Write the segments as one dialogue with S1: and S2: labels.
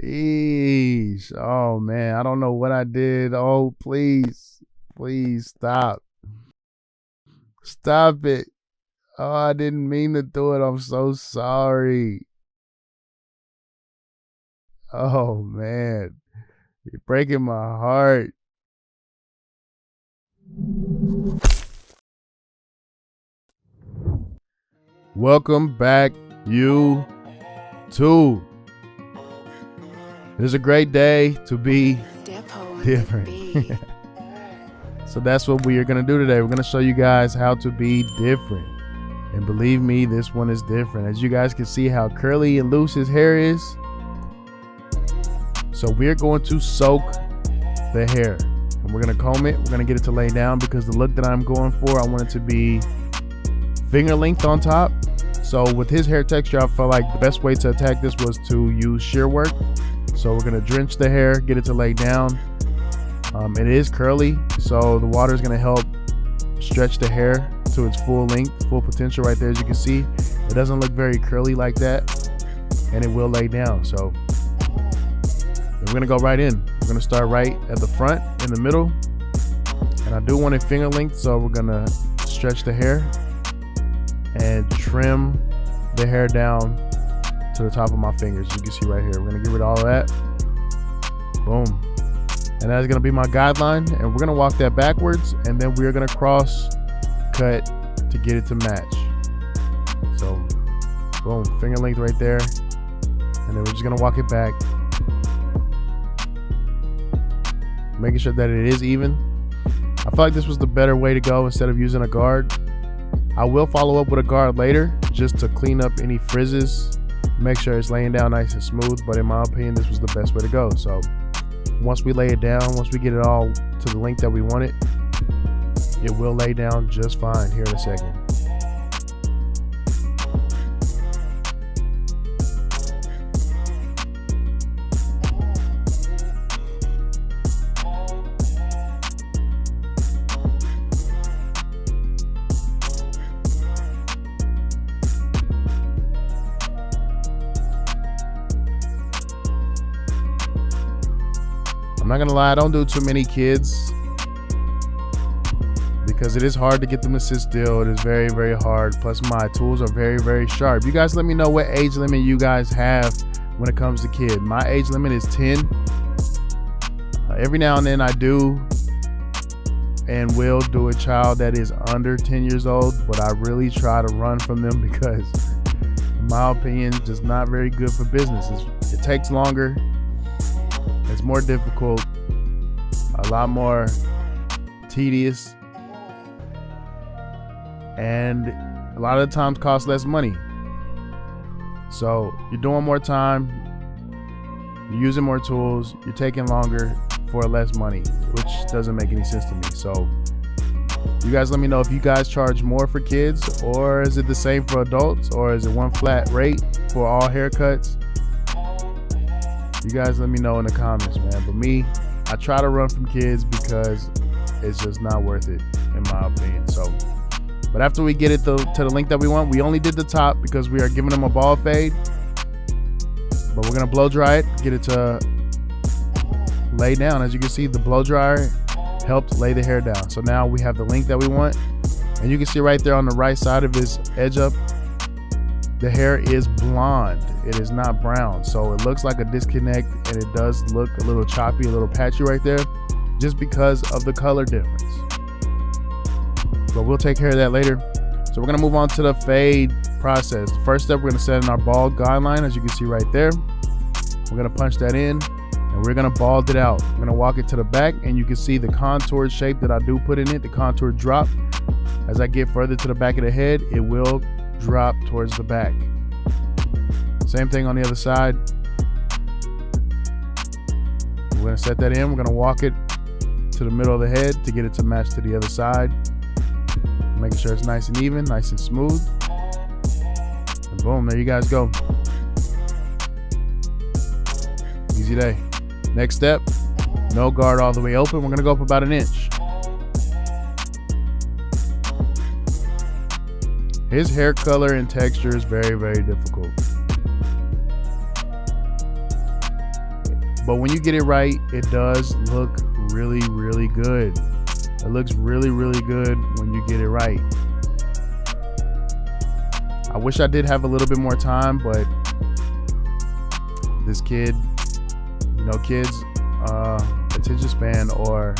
S1: Eesh. Oh man, I don't know what I did. Oh, please. Please stop. Stop it. Oh, I didn't mean to do it. I'm so sorry. Oh man. You're breaking my heart. Welcome back, you too. It is a great day to be
S2: Depo
S1: different. So that's what we are going to do today. We're going to show you guys how to be different. And believe me, this one is different. As you guys can see how curly and loose his hair is. So we're going to soak the hair. And we're going to comb it. We're going to get it to lay down because the look that I'm going for, I want it to be finger length on top. So with his hair texture, I felt like the best way to attack this was to use shear work. So we're going to drench the hair, get it to lay down. It is curly, so the water is going to help stretch the hair to its full length, full potential right there. As you can see, it doesn't look very curly like that, and it will lay down. So we're going to go right in. We're going to start right at the front, in the middle, and I do want it finger length, so we're going to stretch the hair and trim the hair down to the top of my fingers. You can see right here. We're going to get rid of all of that. Boom. And that's going to be my guideline, and we're going to walk that backwards, and then we're going to cross cut to get it to match. So boom, finger length right there, and then we're just going to walk it back, making sure that it is even. I feel like this was the better way to go instead of using a guard. I will follow up with a guard later just to clean up any frizzes, make sure it's laying down nice and smooth, but in my opinion this was the best way to go. So once we lay it down, once we get it all to the length that we want it, it will lay down just fine here in a second. I'm not gonna lie, I don't do too many kids because it is hard to get them to sit still. It is very, very hard. Plus my tools are very, very sharp. You guys let me know what age limit you guys have when it comes to kid. My age limit is 10. Every now and then I do and will do a child that is under 10 years old, but I really try to run from them because in my opinion, just not very good for business. It takes longer. It's more difficult, a lot more tedious, and a lot of the times costs less money. So you're doing more time, you're using more tools, you're taking longer for less money, which doesn't make any sense to me. So you guys let me know if you guys charge more for kids, or is it the same for adults, or is it one flat rate for all haircuts? You guys let me know in the comments, man. But me, I try to run from kids because it's just not worth it, in my opinion. So, but after we get it to the length that we want, we only did the top because we are giving them a ball fade. But we're gonna blow dry it, get it to lay down. As you can see, the blow dryer helped lay the hair down. So now we have the length that we want, and you can see right there on the right side of his edge up, the hair is blonde. It is not brown. So it looks like a disconnect, and it does look a little choppy, a little patchy right there, just because of the color difference. But we'll take care of that later. So we're gonna move on to the fade process. The first step, we're gonna set in our bald guideline, as you can see right there. We're gonna punch that in, and we're gonna bald it out. We're gonna walk it to the back, and you can see the contoured shape that I do put in it, the contour drop. As I get further to the back of the head, it will drop towards the back. Same thing on the other side. We're going to set that in. We're going to walk it to the middle of the head to get it to match to the other side. Making sure it's nice and even, nice and smooth. And boom, there you guys go. Easy day. Next step, no guard all the way open. We're going to go up about an inch. His hair color and texture is very, very difficult. But when you get it right, it does look really, really good. It looks really, really good when you get it right. I wish I did have a little bit more time, but this kid, kids, attention span or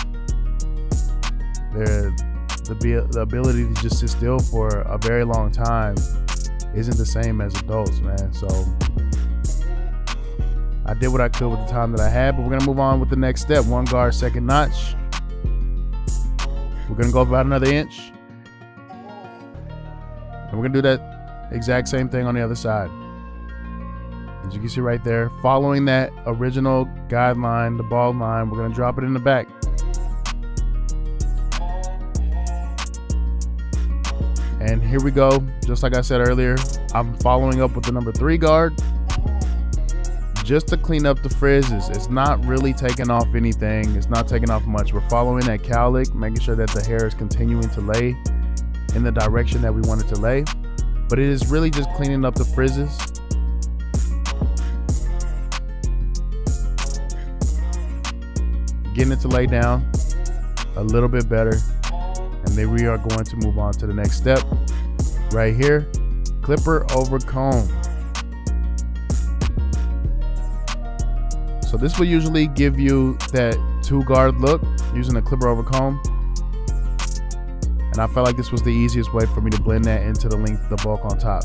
S1: the ability to just sit still for a very long time isn't the same as adults, man. So I did what I could with the time that I had, but we're gonna move on with the next step. 1 guard, 2nd notch. We're gonna go about another inch, and we're gonna do that exact same thing on the other side. As you can see right there, following that original guideline, the bald line, we're gonna drop it in the back. And here we go. Just like I said earlier, I'm following up with the number 3 guard just to clean up the frizzes. It's not really taking off anything. It's not taking off much. We're following that cowlick, making sure that the hair is continuing to lay in the direction that we want it to lay. But it is really just cleaning up the frizzes. Getting it to lay down a little bit better. And then we are going to move on to the next step right here. Clipper over comb. So this will usually give you that 2 guard look using a clipper over comb. And I felt like this was the easiest way for me to blend that into the length of the bulk on top.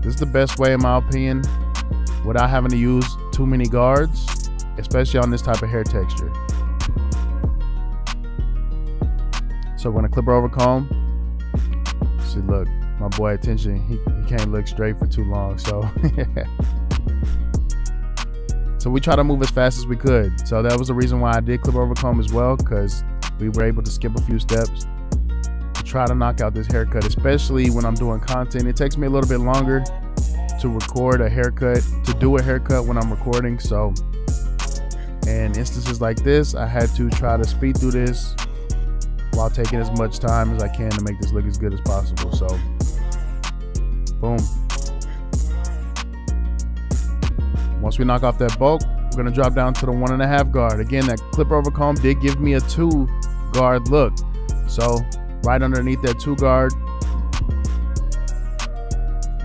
S1: This is the best way in my opinion without having to use too many guards, especially on this type of hair texture. So we're gonna clipper over comb. See, look, my boy attention, he can't look straight for too long, so so we try to move as fast as we could. So that was the reason why I did clipper over comb as well, because we were able to skip a few steps to try to knock out this haircut, especially when I'm doing content. It takes me a little bit longer to record a haircut, to do a haircut when I'm recording. So in instances like this, I had to try to speed through this while taking as much time as I can to make this look as good as possible. So, boom. Once we knock off that bulk, we're gonna drop down to the 1.5 guard. Again, that clipper over comb did give me a 2 guard look. So, right underneath that 2 guard,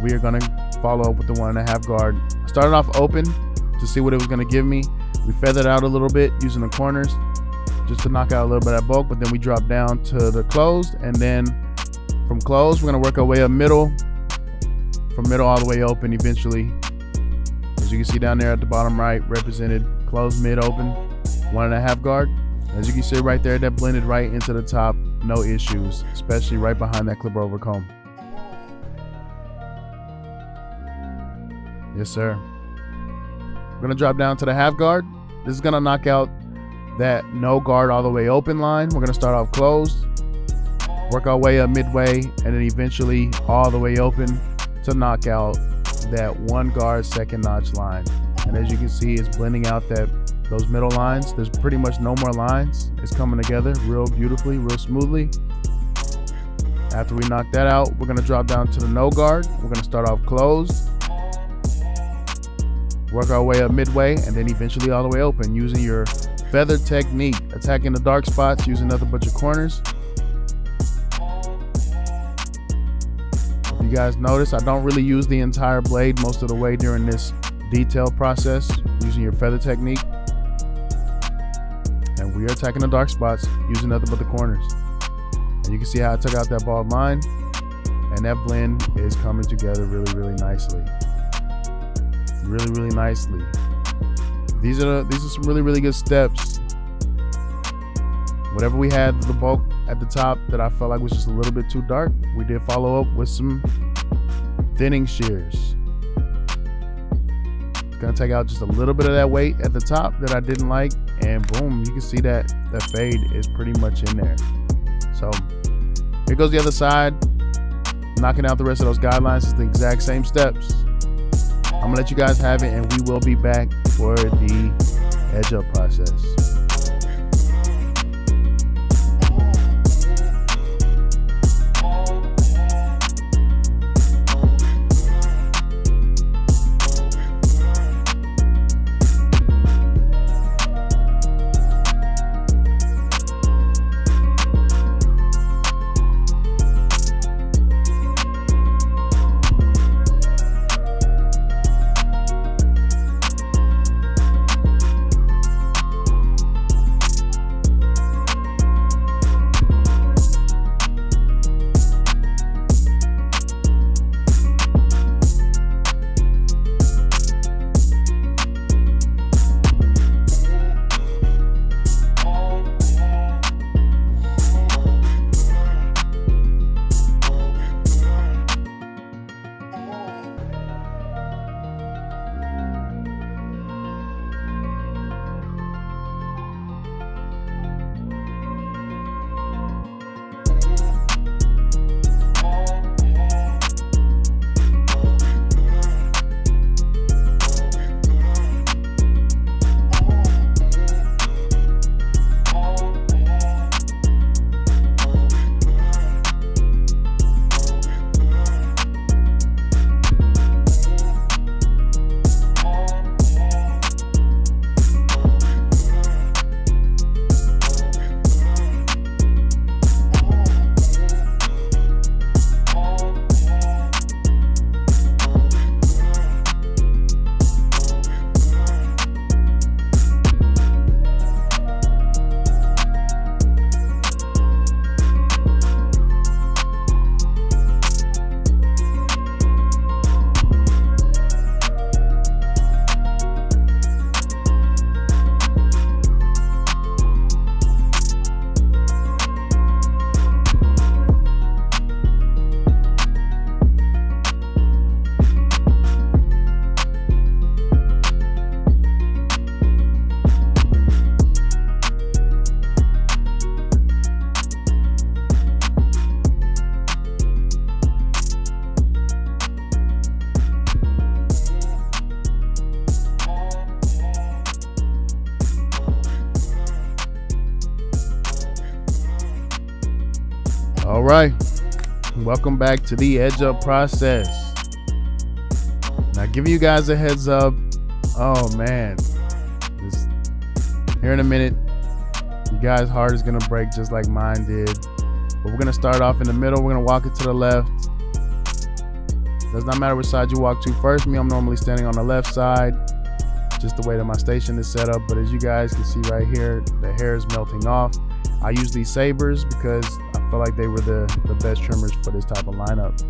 S1: we are gonna follow up with the 1.5 guard. I started off open to see what it was gonna give me. We feathered out a little bit using the corners just to knock out a little bit of that bulk, but then we drop down to the closed, and then from closed, we're gonna work our way up middle, from middle all the way open eventually. As you can see down there at the bottom right, represented closed, mid, open, 1.5 guard. As you can see right there, that blended right into the top, no issues, especially right behind that clipper over comb. Yes, sir. We're gonna drop down to the 1/2 guard. This is gonna knock out that no guard all the way open line. We're gonna start off closed, work our way up midway, and then eventually all the way open to knock out that 1 guard 2nd notch line. And as you can see, it's blending out those middle lines. There's pretty much no more lines. It's coming together real beautifully, real smoothly. After we knock that out, we're gonna drop down to the no guard. We're gonna start off closed, work our way up midway, and then eventually all the way open using your feather technique, attacking the dark spots using nothing but your corners. If you guys notice, I don't really use the entire blade most of the way during this detail process using your feather technique. And we are attacking the dark spots using nothing but the corners. And you can see how I took out that bald line, and that blend is coming together really, really nicely. Really, really nicely. These are some really, really good steps. Whatever we had the bulk at the top that I felt like was just a little bit too dark, we did follow up with some thinning shears. It's gonna take out just a little bit of that weight at the top that I didn't like, and boom, you can see that fade is pretty much in there. So here goes the other side. Knocking out the rest of those guidelines is the exact same steps. I'm gonna let you guys have it, and we will be back for the edge up process. right, welcome back to the edge up process. Now, giving you guys a heads up. Oh man, here in a minute, you guys' heart is gonna break just like mine did. But we're gonna start off in the middle. We're gonna walk it to the left. Does not matter which side you walk to first. Me, I'm normally standing on the left side, just the way that my station is set up. But as you guys can see right here, the hair is melting off. I use these sabers because I feel like they were the best trimmers for this type of lineup.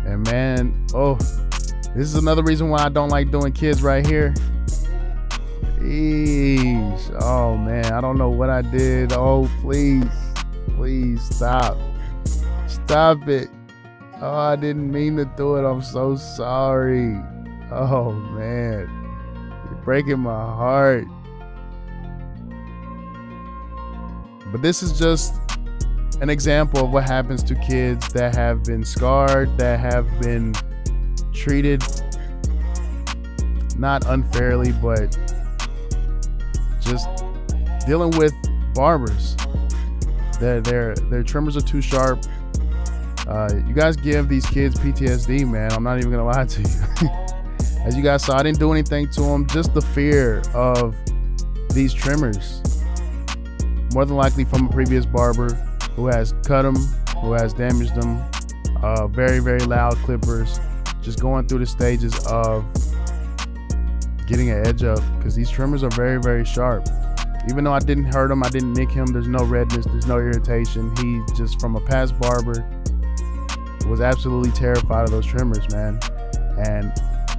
S1: And man, oh, this is another reason why I don't like doing kids right here. Eesh. Oh man, I don't know what I did. Oh, please stop. Stop it. Oh, I didn't mean to do it. I'm so sorry. Oh man, you're breaking my heart. But this is just an example of what happens to kids that have been scarred, that have been treated not unfairly, but just dealing with barbers. Their trimmers are too sharp. You guys give these kids PTSD, man. I'm not even gonna lie to you. As you guys saw, I didn't do anything to them. Just the fear of these trimmers, more than likely from a previous barber who has cut them, who has damaged them. Very, very loud clippers. Just going through the stages of getting an edge up, because these trimmers are very, very sharp. Even though I didn't hurt him, I didn't nick him, there's no redness, there's no irritation. He just, from a past barber, was absolutely terrified of those trimmers, man. And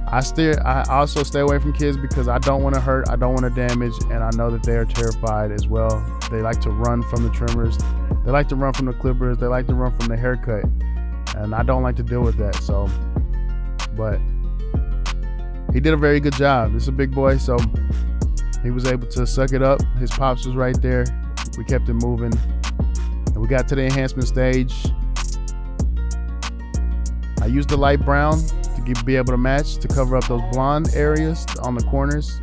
S1: I also stay away from kids because I don't want to hurt, I don't want to damage, and I know that they are terrified as well. They like to run from the trimmers, they like to run from the clippers, they like to run from the haircut, and I don't like to deal with that. So, but he did a very good job. This is a big boy, so he was able to suck it up. His pops was right there. We kept it moving, and we got to the enhancement stage. I used the light brown to be able to match, to cover up those blonde areas on the corners.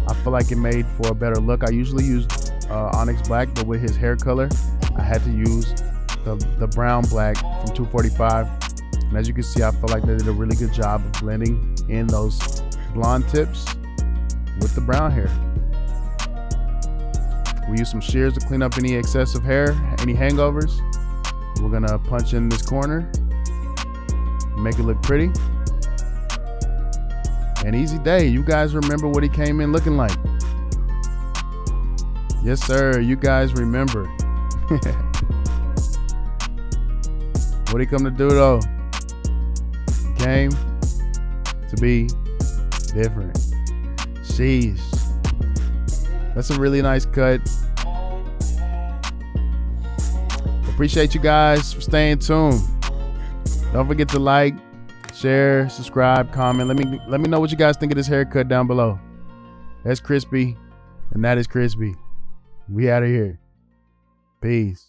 S1: I feel like it made for a better look. I usually use onyx black, but with his hair color, I had to use the brown black from 245. And as you can see, I feel like they did a really good job of blending in those blonde tips with the brown hair. We use some shears to clean up any excessive hair, any hangovers. We're gonna punch in this corner, make it look pretty. An easy day. You guys remember what he came in looking like? Yes, sir. You guys remember. What he come to do though? He came to be different. Sheesh. That's a really nice cut. Appreciate you guys for staying tuned. Don't forget to like, share, subscribe, comment. Let me know what you guys think of this haircut down below. That's Kriispy, and that is Kriispy. We out of here. Peace.